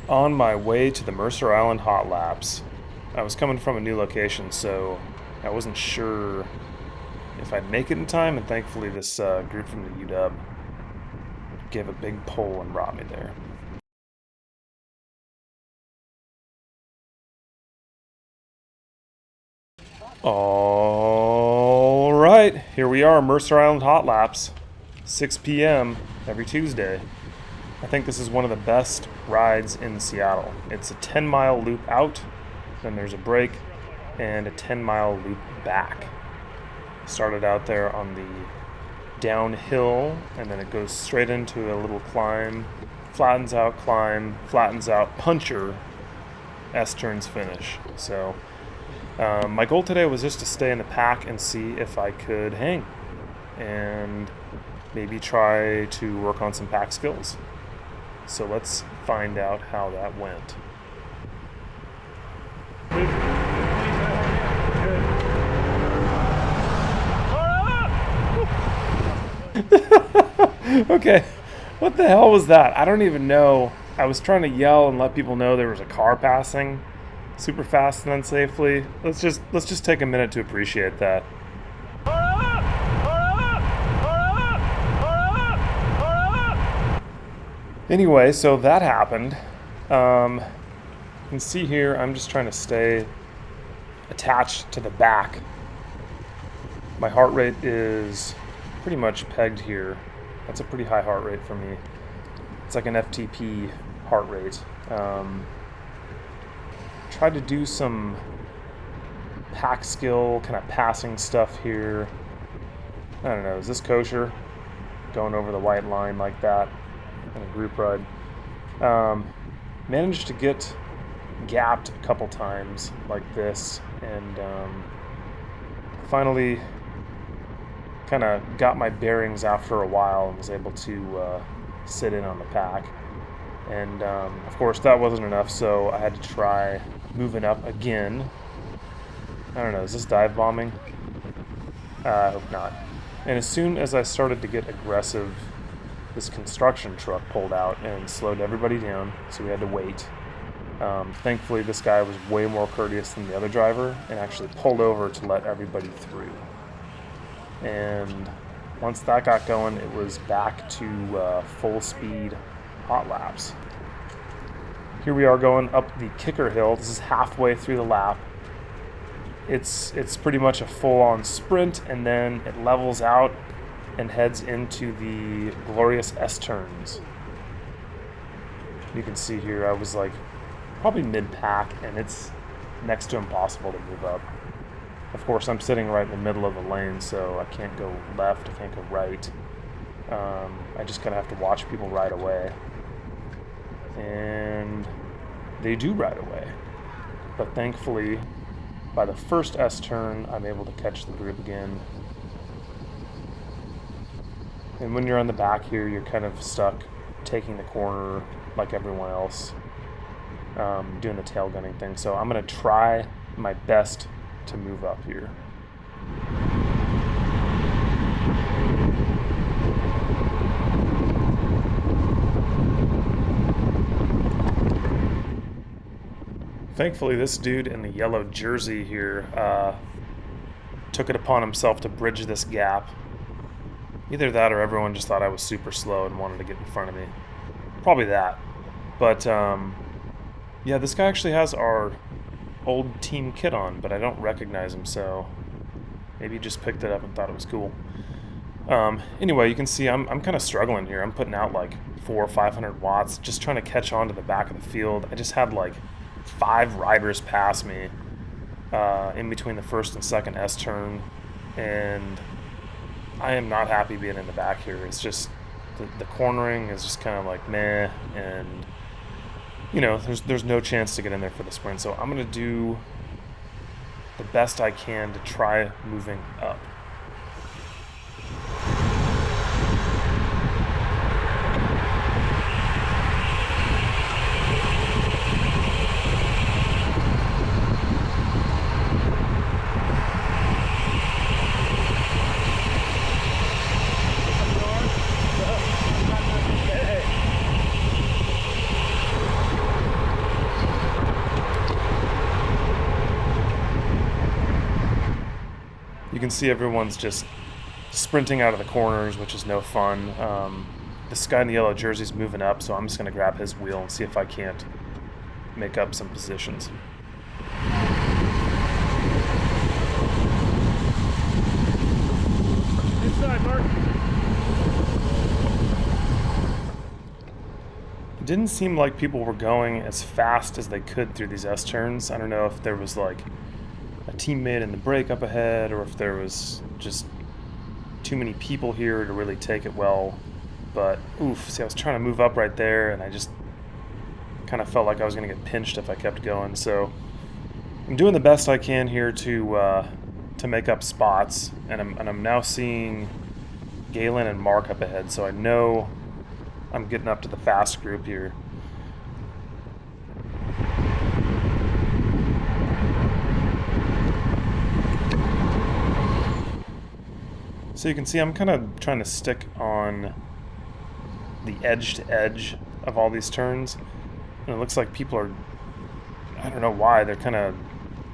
On my way to the Mercer Island Hot Laps. I was coming from a new location, so I wasn't sure if I'd make it in time, and thankfully this group from the UW gave a big pull and brought me there. All right, here we are, Mercer Island Hot Laps, 6 p.m. every Tuesday. I think this is one of the best rides in Seattle. It's a 10-mile loop out, then there's a break, and a 10-mile loop back. Started out there on the downhill, and then it goes straight into a little climb, flattens out, climb, flattens out, puncher, S-turns, finish. So my goal today was just to stay in the pack and see if I could hang and maybe try to work on some pack skills. So let's find out how that went. Okay, what the hell was that? I don't even know. I was trying to yell and let people know there was a car passing super fast and unsafely. Let's just take a minute to appreciate that. Anyway, so that happened. You can see here, I'm just trying to stay attached to the back. My heart rate is pretty much pegged here. That's a pretty high heart rate for me. It's like an FTP heart rate. Tried to do some pack skill, kind of passing stuff here. I don't know, is this kosher? Going over the white line like that in a group ride. Managed to get gapped a couple times like this, and finally kind of got my bearings after a while and was able to sit in on the pack. And of course that wasn't enough, so I had to try moving up again. I don't know, is this dive bombing? I hope not. And as soon as I started to get aggressive, this construction truck pulled out and slowed everybody down, so we had to wait. Thankfully, this guy was way more courteous than the other driver and actually pulled over to let everybody through. And once that got going, it was back to full speed hot laps. Here we are going up the kicker hill. This is halfway through the lap. It's pretty much a full-on sprint, and then it levels out and heads into the glorious S-turns. You can see here I was like probably mid-pack, and it's next to impossible to move up. Of course, I'm sitting right in the middle of the lane, so I can't go left, I can't go right. I just kind of have to watch people ride away. And they do ride away. But thankfully, by the first S-turn, I'm able to catch the group again. And when you're on the back here, you're kind of stuck taking the corner like everyone else, doing the tail gunning thing. So I'm going to try my best to move up here. Thankfully, this dude in the yellow jersey here took it upon himself to bridge this gap. Either that or everyone just thought I was super slow and wanted to get in front of me. Probably that. But yeah, this guy actually has our old team kit on, but I don't recognize him, so maybe he just picked it up and thought it was cool. Anyway, you can see I'm kind of struggling here. I'm putting out like 400 or 500 watts, just trying to catch on to the back of the field. I just had like 5 riders pass me in between the first and second S-turn, and I am not happy being in the back here. It's just the cornering is just kind of like meh, and you know, there's no chance to get in there for the sprint. So I'm gonna do the best I can to try moving up. can see everyone's just sprinting out of the corners, which is no fun. This guy in the yellow jersey is moving up, so I'm just going to grab his wheel and see if I can't make up some positions. Inside, Mark. It didn't seem like people were going as fast as they could through these S-turns. I don't know if there was like a teammate in the break up ahead or if there was just too many people here to really take it well. But oof, see, I was trying to move up right there and I just kind of felt like I was going to get pinched if I kept going. So I'm doing the best I can here to make up spots, and I'm now seeing Galen and Mark up ahead, so I know I'm getting up to the fast group here. So you can see I'm kind of trying to stick on the edge to edge of all these turns, and it looks like people are, I don't know why, they're kind of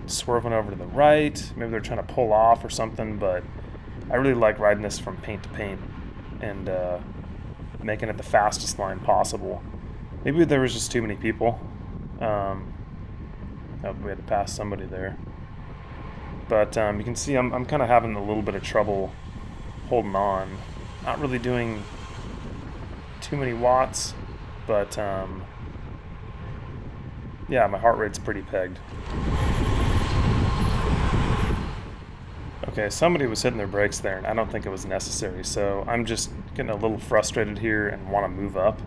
swerving over to the right. Maybe they're trying to pull off or something, but I really like riding this from paint to paint and making it the fastest line possible. Maybe there was just too many people. Oh, we had to pass somebody there. But you can see I'm kind of having a little bit of trouble holding on. Not really doing too many watts, but yeah, my heart rate's pretty pegged. Okay, somebody was hitting their brakes there, and I don't think it was necessary, so I'm just getting a little frustrated here and want to move up.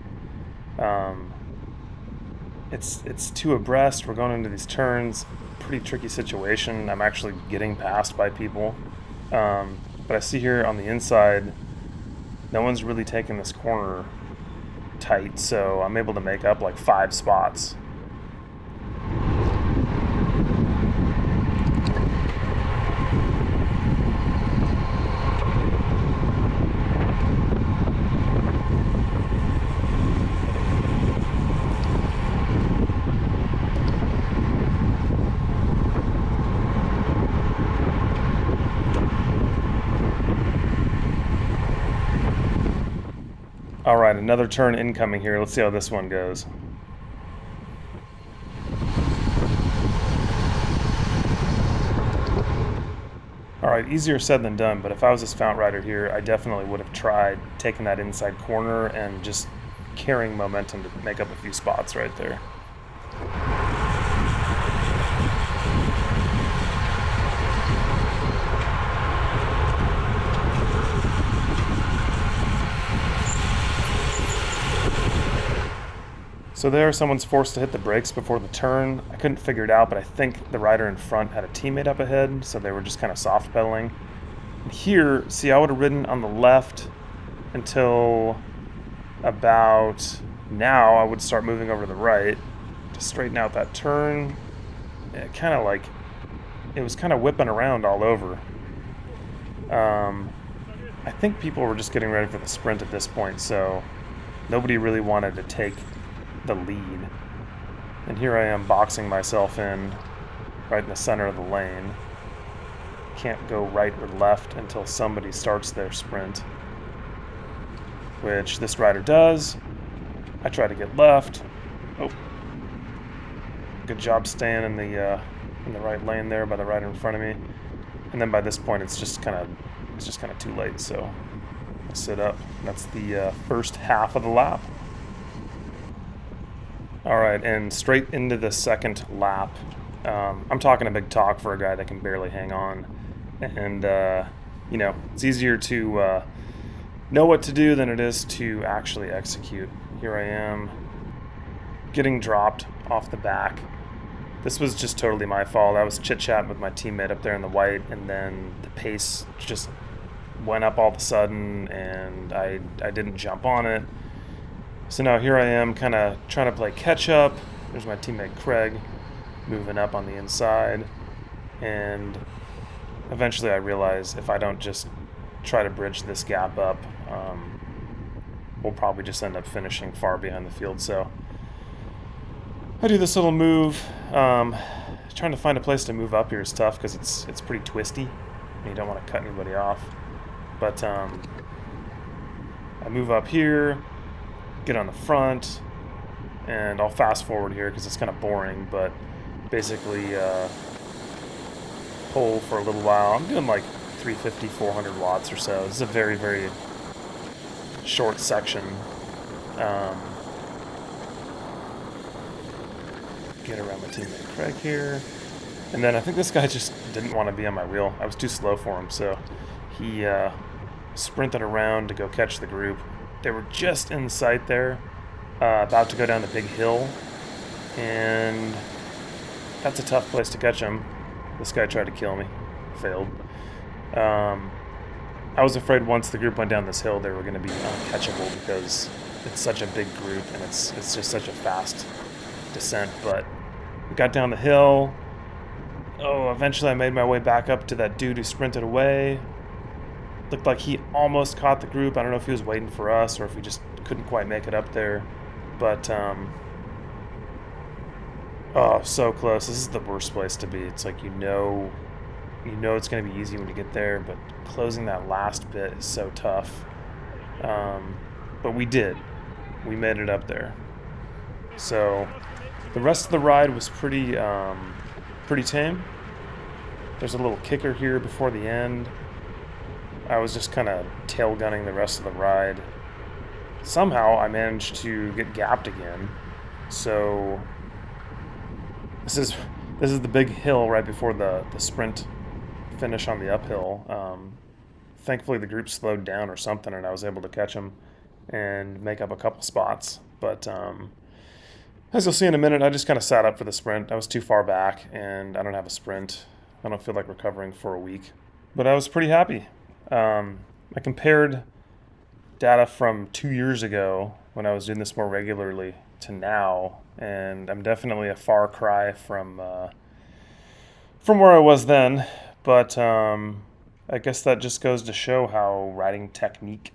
It's two abreast. We're going into these turns. Pretty tricky situation. I'm actually getting passed by people. But I see here on the inside, no one's really taking this corner tight, so I'm able to make up like 5 spots. All right, another turn incoming here. Let's see how this one goes. All right, easier said than done, but if I was this Fount rider here, I definitely would have tried taking that inside corner and just carrying momentum to make up a few spots right there. So there, someone's forced to hit the brakes before the turn. I couldn't figure it out, but I think the rider in front had a teammate up ahead, so they were just kind of soft pedaling. And here, see, I would have ridden on the left until about now. I would start moving over to the right to straighten out that turn. It kind of like, it was kind of whipping around all over. I think people were just getting ready for the sprint at this point, so nobody really wanted to take the lead. And here I am boxing myself in right in the center of the lane. Can't go right or left until somebody starts their sprint, which this rider does. I try to get left. Oh, good job staying in the right lane there by the rider in front of me. And then by this point it's just kind of too late, so I sit up. That's the first half of the lap. All right, and straight into the second lap. I'm talking a big talk for a guy that can barely hang on. And, you know, it's easier to know what to do than it is to actually execute. Here I am, getting dropped off the back. This was just totally my fault. I was chit-chatting with my teammate up there in the white, and then the pace just went up all of a sudden, and I didn't jump on it. So now here I am kind of trying to play catch up. There's my teammate Craig moving up on the inside. And eventually I realize if I don't just try to bridge this gap up, we'll probably just end up finishing far behind the field. So I do this little move. Trying to find a place to move up here is tough because it's pretty twisty. You don't want to cut anybody off. But I move up here, get on the front, and I'll fast forward here because it's kind of boring, but basically pull for a little while. I'm doing like 350, 400 watts or so. This is a very, very short section. Get around my teammate Craig here. And then I think this guy just didn't want to be on my wheel. I was too slow for him, so he sprinted around to go catch the group. They were just in sight there, about to go down the big hill, and that's a tough place to catch him. This guy tried to kill me, failed. I was afraid once the group went down this hill, they were going to be uncatchable because it's such a big group and it's just such a fast descent. But we got down the hill. Oh, eventually I made my way back up to that dude who sprinted away. Looked like he almost caught the group. I don't know if he was waiting for us or if he just couldn't quite make it up there. But, oh, so close. This is the worst place to be. It's like you know it's going to be easy when you get there, but closing that last bit is so tough. But we did. We made it up there. So the rest of the ride was pretty tame. There's a little kicker here before the end. I was just kind of tail gunning the rest of the ride. Somehow I managed to get gapped again. So this is the big hill right before the sprint finish on the uphill. Thankfully the group slowed down or something and I was able to catch them and make up a couple spots. But as you'll see in a minute, I just kind of sat up for the sprint. I was too far back and I don't have a sprint. I don't feel like recovering for a week. But I was pretty happy. I compared data from 2 years ago when I was doing this more regularly to now, and I'm definitely a far cry from where I was then. But I guess that just goes to show how riding technique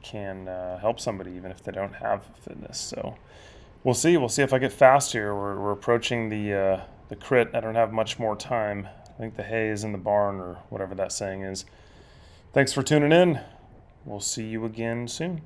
can help somebody even if they don't have fitness. So we'll see. We'll see if I get fast here. We're approaching the crit. I don't have much more time. I think the hay is in the barn or whatever that saying is. Thanks for tuning in. We'll see you again soon.